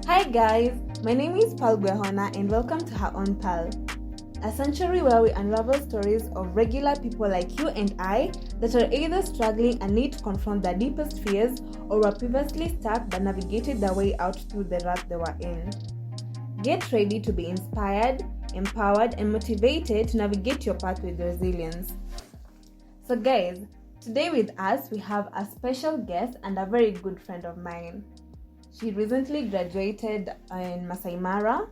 Hi guys, my name is Pal Guehona and welcome to Her Own Pal, a sanctuary where we unravel stories of regular people like you and I that are either struggling and need to confront their deepest fears or were previously stuck but navigated their way out through the rut they were in. Get ready to be inspired, empowered, and motivated to navigate your path with resilience. So guys, today with us we have a special guest and a very good friend of mine. She recently graduated in Masai Mara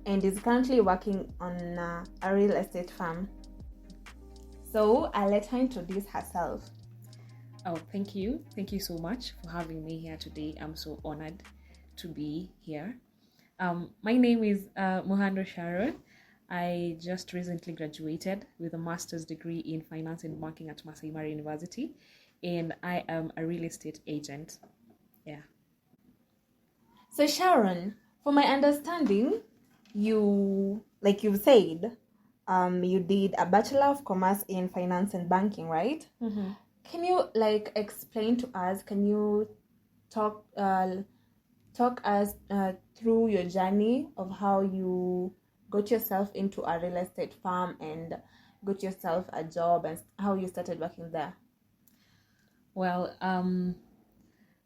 and is currently working on a real estate firm. So I'll let her introduce herself. Oh, thank you. Thank you so much for having me here today. I'm so honored to be here. My name is Muhando Sharon. I just recently graduated with a master's degree in finance and banking at Masai Mara University, and I am a real estate agent. Yeah. So Sharon, for my understanding, you, like you said, you did a Bachelor of Commerce in Finance and Banking, right? Mm-hmm. Can you explain to us? Can you talk us through your journey of how you got yourself into a real estate firm and got yourself a job and how you started working there? Well,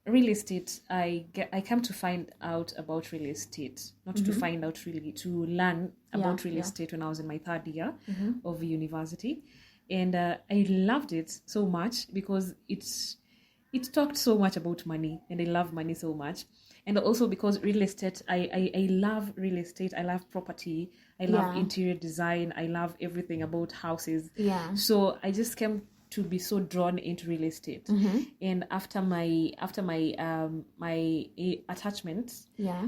real estate, I came to find out about real estate, not to find out really, to learn about real estate when I was in my third year of university. And I loved it so much because it talked so much about money, and I love money so much. And also because real estate, I love real estate, I love property, I love interior design, I love everything about houses. Yeah. So I just came to be so drawn into real estate. And after my attachment,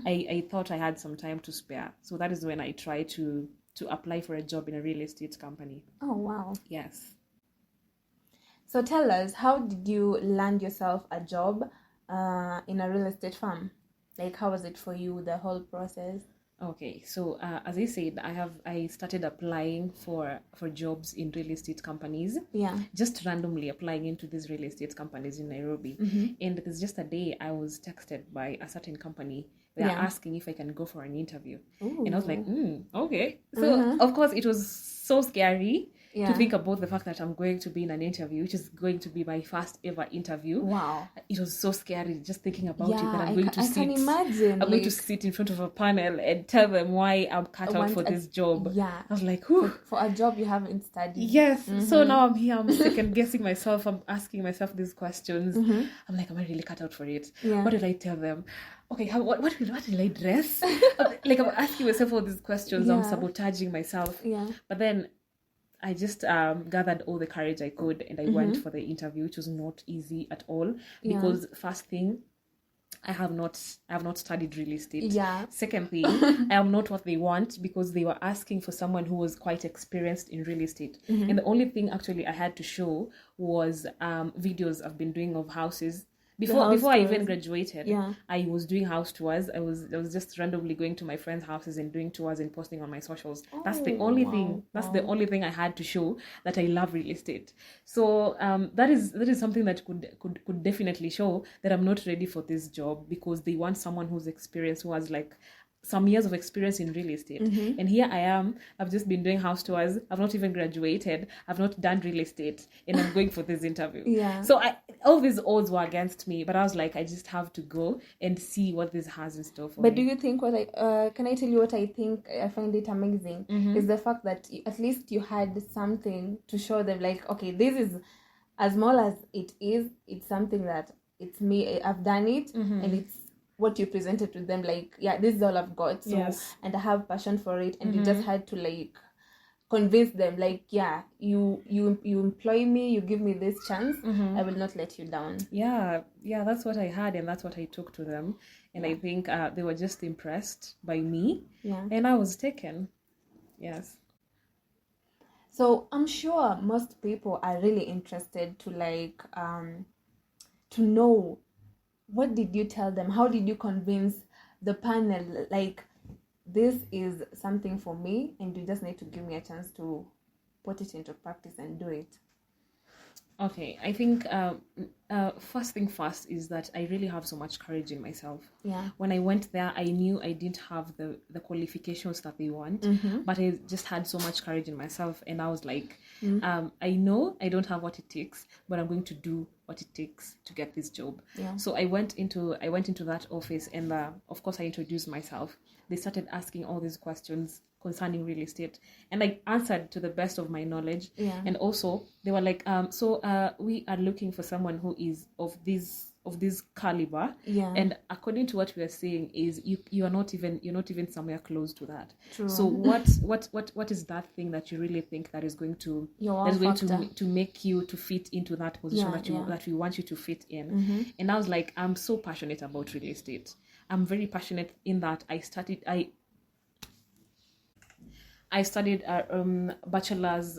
I thought I had some time to spare. So that is when I tried to apply for a job in a real estate company. Oh wow. Yes. So tell us, how did you land yourself a job in a real estate firm? Like, how was it for you, the whole process? Okay, so as I said, I started applying for jobs in real estate companies. Yeah. Just randomly applying into these real estate companies in Nairobi. And there's just a day I was texted by a certain company. They are asking if I can go for an interview. Ooh. And I was like, okay. So of course it was so scary to think about the fact that I'm going to be in an interview, which is going to be my first ever interview. Wow. It was so scary just thinking about it, that I'm going to I sit. can imagine. I'm going to sit in front of a panel and tell them why I'm cut out for this job. Yeah. I was like, whew. For a job you haven't studied. Yes. So now I'm here, I'm second guessing myself, I'm asking myself these questions. I'm like, am I really cut out for it? Yeah. What did I tell them? Okay, what will I dress? Like, I'm asking myself all these questions. I'm sabotaging myself. Yeah. But then I just gathered all the courage I could, and I went for the interview, which was not easy at all, because first thing, I have not studied real estate. Yeah. Second thing, I am not what they want, because they were asking for someone who was quite experienced in real estate. And the only thing actually I had to show was videos I've been doing of houses. Before I even graduated, I was doing house tours. I was just randomly going to my friends' houses and doing tours and posting on my socials. That's the only thing. That's the only thing I had to show that I love real estate. So that is something that could definitely show that I'm not ready for this job, because they want someone who's experienced, who has like some years of experience in real estate. And here I am, I've just been doing house tours, I've not even graduated, I've not done real estate, and I'm going for this interview. So all these odds were against me, but I was like, I just have to go and see what this has in store for me. But do you think can I tell you what I think? I find it amazing is the fact that at least you had something to show them, like, okay, this is, as small as it is, it's something that it's me, I've done it, and it's what you presented to them, like, this is all I've got, so and I have passion for it, and you just had to like convince them, like, you employ me, you give me this chance, I will not let you down. That's what I had, and that's what I took to them, and I think they were just impressed by me, and I was taken. Yes. So I'm sure most people are really interested to like to know, what did you tell them? How did you convince the panel, like, this is something for me and you just need to give me a chance to put it into practice and do it? Okay, I think first thing first is that I really have so much courage in myself. Yeah. When I went there, I knew I didn't have the qualifications that they want, but I just had so much courage in myself, and I was like, I know I don't have what it takes, but I'm going to do what it takes to get this job. Yeah. So I went into that office, and of course I introduced myself. They started asking all these questions concerning real estate, and I answered to the best of my knowledge. Yeah. And also they were like, we are looking for someone who is of this caliber. Yeah. And according to what we are saying is you're not even somewhere close to that. True. So what is that thing that you really think that is going to to make you to fit into that position that we want you to fit in? And I was like, I'm so passionate about real estate. I'm very passionate in that I studied a bachelor's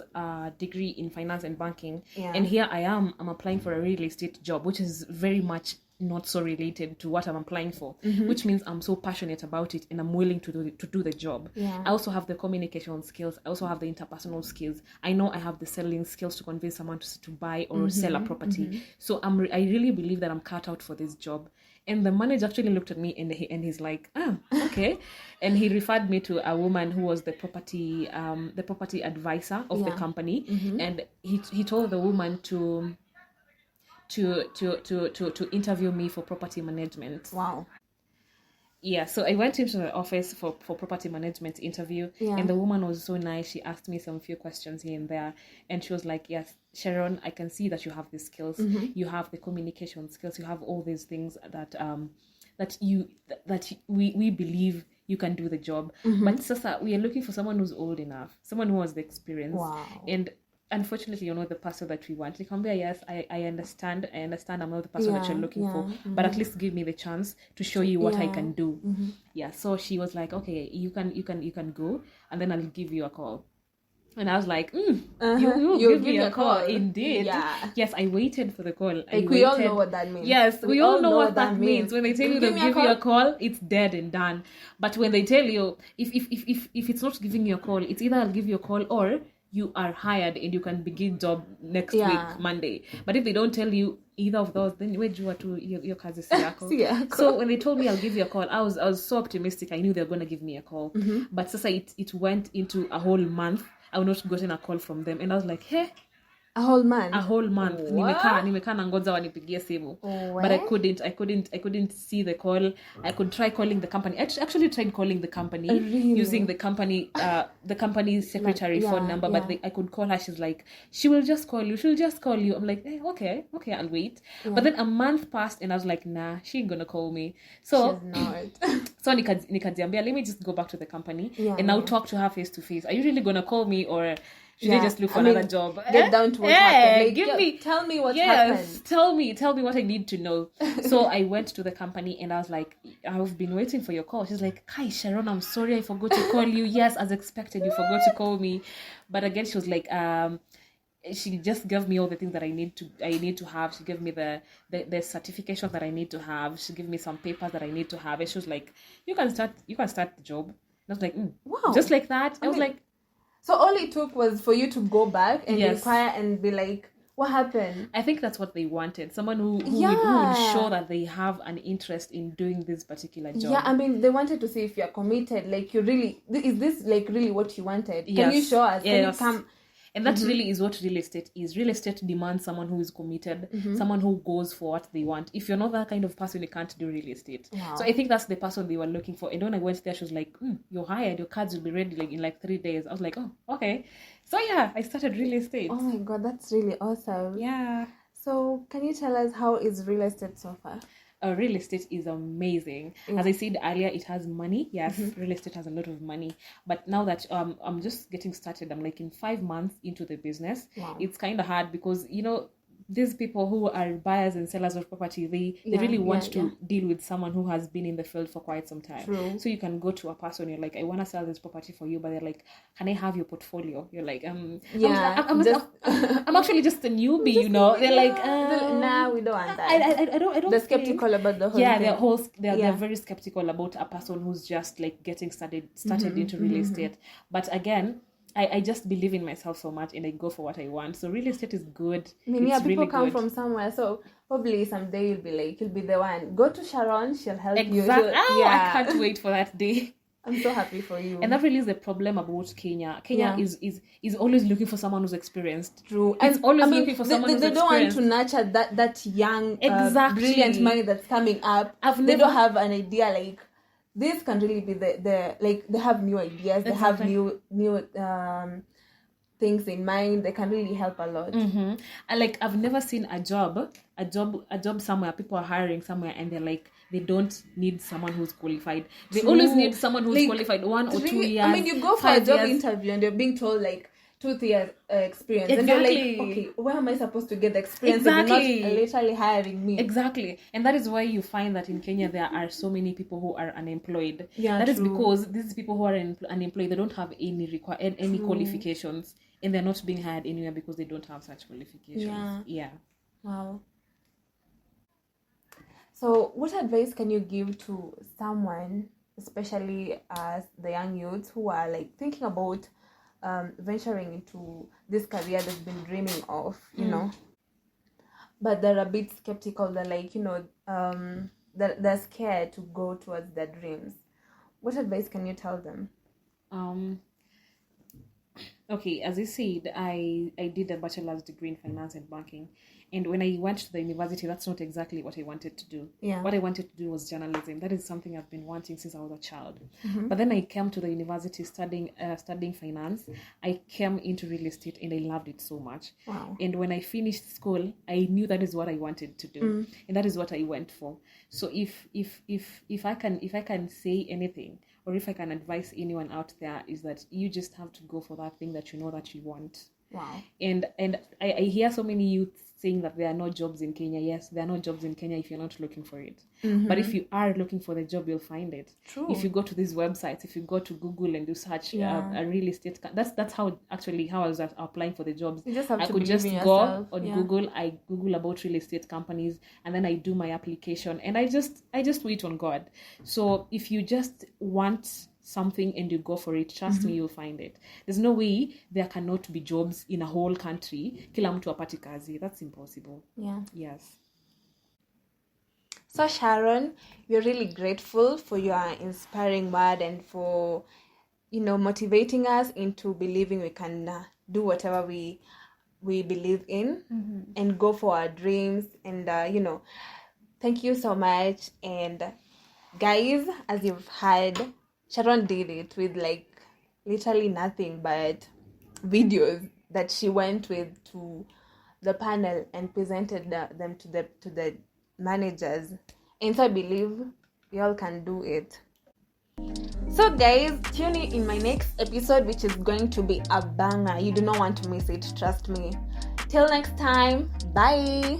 degree in finance and banking, and here I'm applying for a real estate job, which is very much not so related to what I'm applying for, which means I'm so passionate about it and I'm willing to do the job. Yeah. I also have the communication skills. I also have the interpersonal skills. I know I have the selling skills to convince someone to buy or sell a property. So I really believe that I'm cut out for this job. And the manager actually looked at me and he's like, okay. And he referred me to a woman who was the property advisor of the company. And he told the woman to interview me for property management. Wow. Yeah, so I went into the office for property management interview, and the woman was so nice. She asked me some few questions here and there, and she was like, yes, Sharon, I can see that you have the skills, you have the communication skills, you have all these things that we believe you can do the job. But Sasa, we are looking for someone who's old enough, someone who has the experience. Wow. And unfortunately, you're not the person that we want. Nikamwambia, yes, I understand I'm not the person that you're looking for, but at least give me the chance to show you what I can do. Yeah, so she was like, okay, you can go, and then I'll give you a call. And I was like, you'll give me a call. Indeed. Yeah. Yes, I waited for the call. We all know what that means. Yes, we all know what that means. When they tell you they'll give you a call, it's dead and done. But when they tell you, if it's not giving you a call, it's either I'll give you a call or you are hired and you can begin job next week, Monday. But if they don't tell you either of those, then wejua tu your kazi si yako. So when they told me I'll give you a call, I was so optimistic. I knew they were going to give me a call. But sasa it went into a whole month. I would not gotten a call from them, and I was like, hey, a whole month. Nimekaa nangoja wanipigie simu. But I couldn't see the call. I could try calling the company. I actually tried calling the company using the company secretary phone number, but I could call her. She's like, she'll just call you. I'm like, okay, I'll wait. But then a month passed and I was like, nah, she ain't gonna call me. So she's not. So nikajiambia, let me just go back to the company and now talk to her face to face. Are you really gonna call me, or should I just look for another job? Get down to what happened. Like, tell me what happened. Tell me what I need to know. So I went to the company and I was like, I've been waiting for your call. She's like, hi Sharon, I'm sorry I forgot to call you. Yes, as expected, you forgot to call me. But again, she was like, she just gave me all the things that I need to have. She gave me the certification that I need to have. She gave me some papers that I need to have. And she was like, you can start the job. And I was like, wow, just like that. I was like, so all it took was for you to go back and inquire and be like, what happened? I think that's what they wanted. Someone who would show that they have an interest in doing this particular job. Yeah, I mean, they wanted to see if you're committed. Like, is this like really what you wanted? Yes. Can you show us? Can you come? And that really is what real estate is. Real estate demands someone who is committed, someone who goes for what they want. If you're not that kind of person, you can't do real estate. Wow. So I think that's the person they were looking for. And when I went there, she was like, you're hired, your cards will be ready in 3 days. I was like, oh, okay. So yeah, I started real estate. Oh my God, that's really awesome. Yeah. So can you tell us, how is real estate so far? Real estate is amazing. As I said earlier, it has money. Yes, real estate has a lot of money. But now that I'm just getting started, I'm like in 5 months into the business. Wow. It's kind of hard because, these people who are buyers and sellers of property, they really want to deal with someone who has been in the field for quite some time. True. So you can go to a person, you're like, I want to sell this property for you, but they're like, can I have your portfolio? You're like, I'm actually just a newbie, They're like, nah, we don't want that. I don't. They're skeptical about the whole thing. They're very skeptical about a person who's just like getting started into real estate. But again, I just believe in myself so much and I go for what I want. So real estate is good. I mean, It's people really come good. from somewhere, so probably someday you'll be the one. Go to Sharon, she'll help you. Exactly. So, I can't wait for that day. I'm so happy for you. And that really is the problem about Kenya. Kenya is always looking for someone who's experienced. True. It's And always looking for someone who's they don't want experienced. to nurture that young, Exactly. brilliant mind that's coming up. They don't have an idea like this can really be the like they have new ideas. They have new things in mind. They can really help a lot. Mm-hmm. And like I've never seen a job somewhere, people are hiring somewhere and they're like, they don't need someone who's qualified. They always need someone who's qualified 1 or 2 years. I mean, you go for a job interview and you're being told like 2-3 years experience. Exactly. And you're like, okay, where am I supposed to get the experience if you're not literally hiring me? Exactly. And that is why you find that in Kenya there are so many people who are unemployed. Yeah, that is because these people who are unemployed, they don't have any qualifications, and they're not being hired anywhere because they don't have such qualifications. Yeah. Wow. So what advice can you give to someone, especially as the young youths who are like thinking about venturing into this career they've been dreaming of, you know, but they're a bit skeptical, they're like, you know, they're scared to go towards their dreams? What advice can you tell them? Okay, as I said, I did a bachelor's degree in finance and banking. And when I went to the university, that's not exactly what I wanted to do. Yeah. What I wanted to do was journalism. That is something I've been wanting since I was a child. Mm-hmm. But then I came to the university studying finance. I came into real estate and I loved it so much. Wow. And when I finished school, I knew that is what I wanted to do. And that is what I went for. So if I can say anything, or if I can advise anyone out there, is that you just have to go for that thing that you know that you want. Wow. And I hear so many youths saying that there are no jobs in Kenya. Yes, there are no jobs in Kenya if you're not looking for it. Mm-hmm. But if you are looking for the job, you'll find it. True. If you go to these websites, if you go to Google and you search a real estate, that's how I was applying for the jobs. You just have I to could just believe in go yourself. on Google. I Google about real estate companies, and then I do my application, and I just wait on God. So if you just want something and you go for it, trust me, you'll find it. There's no way there cannot be jobs in a whole country. Kila mtu apate kazi. That's impossible. Yeah. Yes. So Sharon, we're really grateful for your inspiring word and for, you know, motivating us into believing we can do whatever we believe in and go for our dreams. And you know, thank you so much. And guys, as you've heard, Sharon did it with like literally nothing but videos that she went with to the panel and presented them to the managers. And so I believe we all can do it. So guys, tune in my next episode, which is going to be a banger. You do not want to miss it, trust me. Till next time, bye.